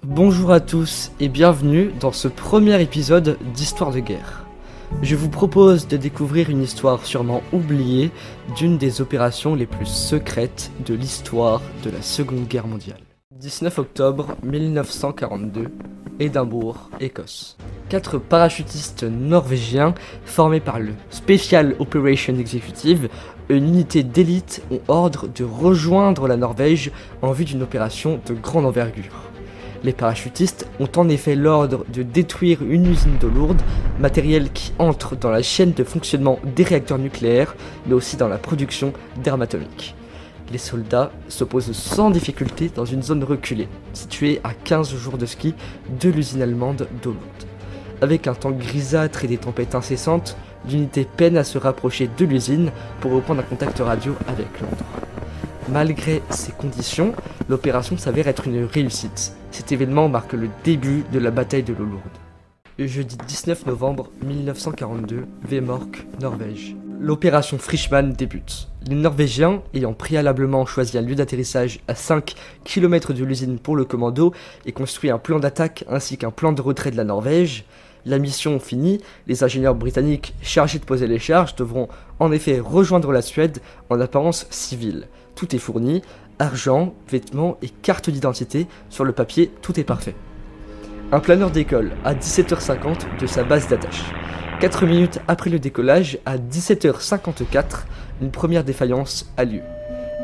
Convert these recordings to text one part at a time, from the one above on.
Bonjour à tous et bienvenue dans ce premier épisode d'Histoire de guerre. Je vous propose de découvrir une histoire sûrement oubliée d'une des opérations les plus secrètes de l'histoire de la Seconde Guerre mondiale. 19 octobre 1942, Édimbourg, Écosse. 4 parachutistes norvégiens formés par le Special Operations Executive, une unité d'élite, ont ordre de rejoindre la Norvège en vue d'une opération de grande envergure. Les parachutistes ont en effet l'ordre de détruire une usine de Lourdes, matériel qui entre dans la chaîne de fonctionnement des réacteurs nucléaires, mais aussi dans la production d'armes atomiques. Les soldats se posent sans difficulté dans une zone reculée, située à 15 jours de ski de l'usine allemande de Lourdes. Avec un temps grisâtre et des tempêtes incessantes, l'unité peine à se rapprocher de l'usine pour reprendre un contact radio avec Londres. Malgré ces conditions, l'opération s'avère être une réussite. Cet événement marque le début de la bataille de l'eau-lourde. Le jeudi 19 novembre 1942, Vemork, Norvège. L'opération Fishman débute. Les Norvégiens, ayant préalablement choisi un lieu d'atterrissage à 5 km de l'usine pour le commando et construit un plan d'attaque ainsi qu'un plan de retrait de la Norvège, la mission finie, les ingénieurs britanniques chargés de poser les charges devront en effet rejoindre la Suède en apparence civile. Tout est fourni, argent, vêtements et carte d'identité, sur le papier tout est parfait. Un planeur décolle à 17h50 de sa base d'attache. 4 minutes après le décollage, à 17h54, une première défaillance a lieu.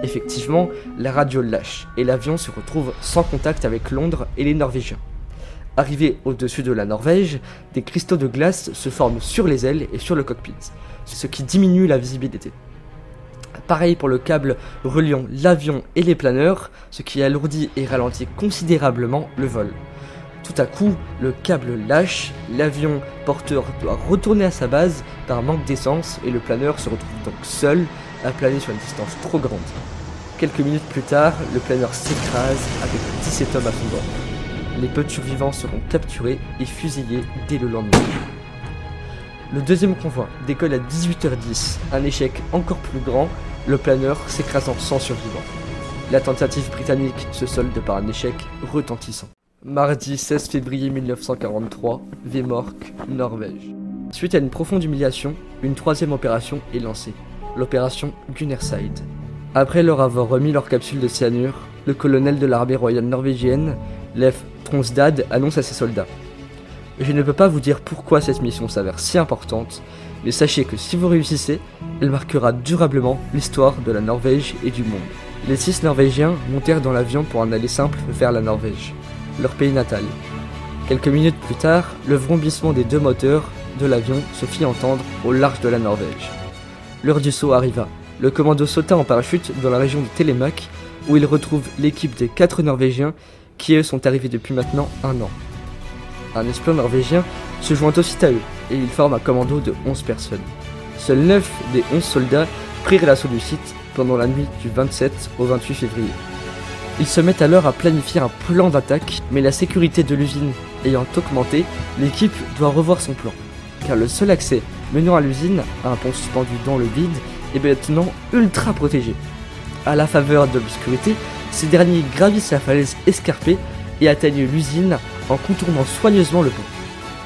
Effectivement, la radio lâche et l'avion se retrouve sans contact avec Londres et les Norvégiens. Arrivé au-dessus de la Norvège, des cristaux de glace se forment sur les ailes et sur le cockpit, ce qui diminue la visibilité. Pareil pour le câble reliant l'avion et les planeurs, ce qui alourdit et ralentit considérablement le vol. Tout à coup, le câble lâche, l'avion porteur doit retourner à sa base par manque d'essence et le planeur se retrouve donc seul à planer sur une distance trop grande. Quelques minutes plus tard, le planeur s'écrase avec 17 hommes à son bord. Les peu de survivants seront capturés et fusillés dès le lendemain. Le deuxième convoi décolle à 18h10, un échec encore plus grand, le planeur s'écrasant sans survivants. La tentative britannique se solde par un échec retentissant. Mardi 16 février 1943, Vemork, Norvège. Suite à une profonde humiliation, une troisième opération est lancée, l'opération Gunnerside. Après leur avoir remis leur capsule de cyanure, le colonel de l'armée royale norvégienne, Leif Tronsdad, annonce à ses soldats: je ne peux pas vous dire pourquoi cette mission s'avère si importante, mais sachez que si vous réussissez, elle marquera durablement l'histoire de la Norvège et du monde. Les 6 Norvégiens montèrent dans l'avion pour un aller simple vers la Norvège, leur pays natal. Quelques minutes plus tard, le vrombissement des 2 moteurs de l'avion se fit entendre au large de la Norvège. L'heure du saut arriva. Le commando sauta en parachute dans la région de Telemark, où il retrouve l'équipe des 4 Norvégiens qui eux sont arrivés depuis maintenant 1 an. Un espion norvégien se joint aussitôt à eux et il forme un commando de 11 personnes. Seuls 9 des 11 soldats prirent l'assaut du site pendant la nuit du 27 au 28 février. Ils se mettent alors à planifier un plan d'attaque, mais la sécurité de l'usine ayant augmenté, l'équipe doit revoir son plan, car le seul accès menant à l'usine, à un pont suspendu dans le vide, est maintenant ultra protégé. À la faveur de l'obscurité, ces derniers gravissent la falaise escarpée et atteignent l'usine en contournant soigneusement le pont.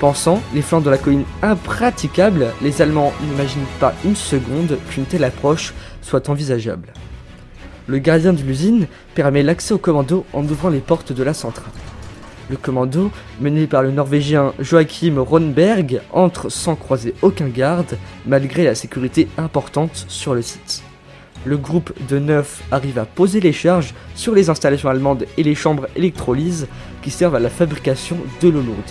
Pensant les flancs de la colline impraticables, les Allemands n'imaginent pas une seconde qu'une telle approche soit envisageable. Le gardien de l'usine permet l'accès au commando en ouvrant les portes de la centrale. Le commando, mené par le Norvégien Joachim Ronberg, entre sans croiser aucun garde, malgré la sécurité importante sur le site. Le groupe de 9 arrive à poser les charges sur les installations allemandes et les chambres électrolyses qui servent à la fabrication de l'eau lourde.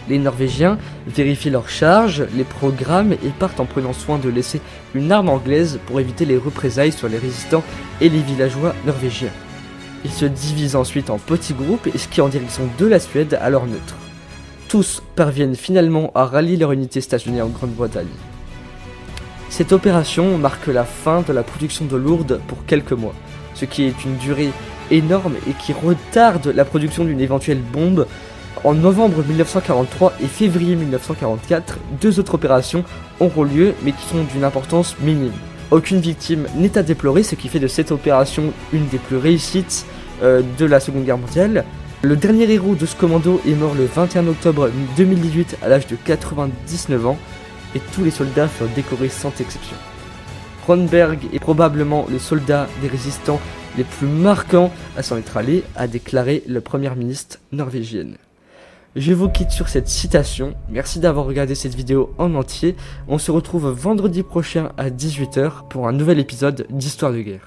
Les Norvégiens vérifient leurs charges, les programmes et partent en prenant soin de laisser une arme anglaise pour éviter les représailles sur les résistants et les villageois norvégiens. Ils se divisent ensuite en petits groupes et skient en direction de la Suède à leur neutre. Tous parviennent finalement à rallier leur unité stationnée en Grande-Bretagne. Cette opération marque la fin de la production de Lourdes pour quelques mois, ce qui est une durée énorme et qui retarde la production d'une éventuelle bombe. En novembre 1943 et février 1944, 2 autres opérations auront lieu mais qui sont d'une importance minime. Aucune victime n'est à déplorer, ce qui fait de cette opération une des plus réussites de la Seconde Guerre mondiale. Le dernier héros de ce commando est mort le 21 octobre 2018 à l'âge de 99 ans et tous les soldats furent décorés sans exception. Ronberg est probablement le soldat des résistants les plus marquants à s'en être allé, a déclaré la première ministre norvégienne. Je vous quitte sur cette citation, merci d'avoir regardé cette vidéo en entier, on se retrouve vendredi prochain à 18 h pour un nouvel épisode d'Histoire de guerre.